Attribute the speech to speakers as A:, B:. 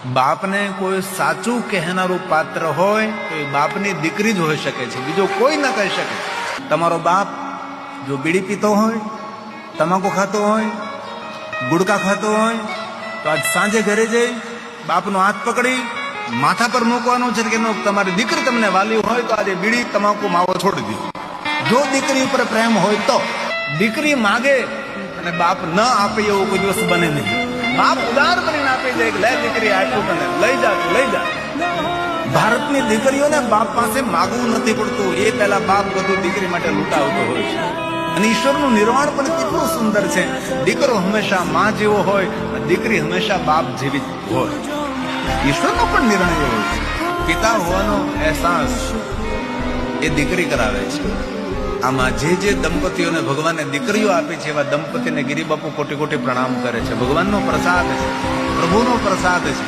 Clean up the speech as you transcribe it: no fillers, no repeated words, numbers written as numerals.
A: બાપને કોઈ સાચું કહેનારું પાત્ર હોય તો એ બાપની દીકરી જ હોઈ શકે છે, બીજો કોઈ ન કહી શકે. તમારો બાપ જો બીડી પીતો હોય, તમાકુ ખાતો હોય, ગુડકા ખાતો હોય તો આજ સાંજે ઘરે જઈ બાપનો હાથ પકડી માથા પર મૂકવાનો છે કે તમારી દીકરી તમને વાલી હોય તો આજે બીડી તમાકુ માવો છોડી દો. જો દીકરી ઉપર પ્રેમ હોય તો. દીકરી માગે અને બાપ ન આપે એવું કોઈ દિવસ બને નહીં. બાપ ઉદાર કરીને આપી દે, લે દીકરી આટલું તને લઈ જા, લઈ જા. ભારતની દીકરીઓને બાપ પાસે માગવું નથી પડતું, એ પહેલા બાપ બધું દીકરી માટે લૂંટાવતો હોય છે. અને ઈશ્વરનું નિર્વાણ પણ કેટલું સુંદર છે. દીકરો હંમેશા માં જેવો હોય, દીકરી હંમેશા બાપ જેવી હોય. ઈશ્વરનો પણ નિર્ણય હોય છે. પિતા હોવાનો અહેસાસ એ દીકરી કરાવે છે. આમાં જે દંપતીઓને ભગવાને દીકરીઓ આપી છે એવા દંપતીને ગિરિબાપુ કોટી કોટી પ્રણામ કરે છે. ભગવાનનો પ્રસાદ છે, પ્રભુનો પ્રસાદ છે.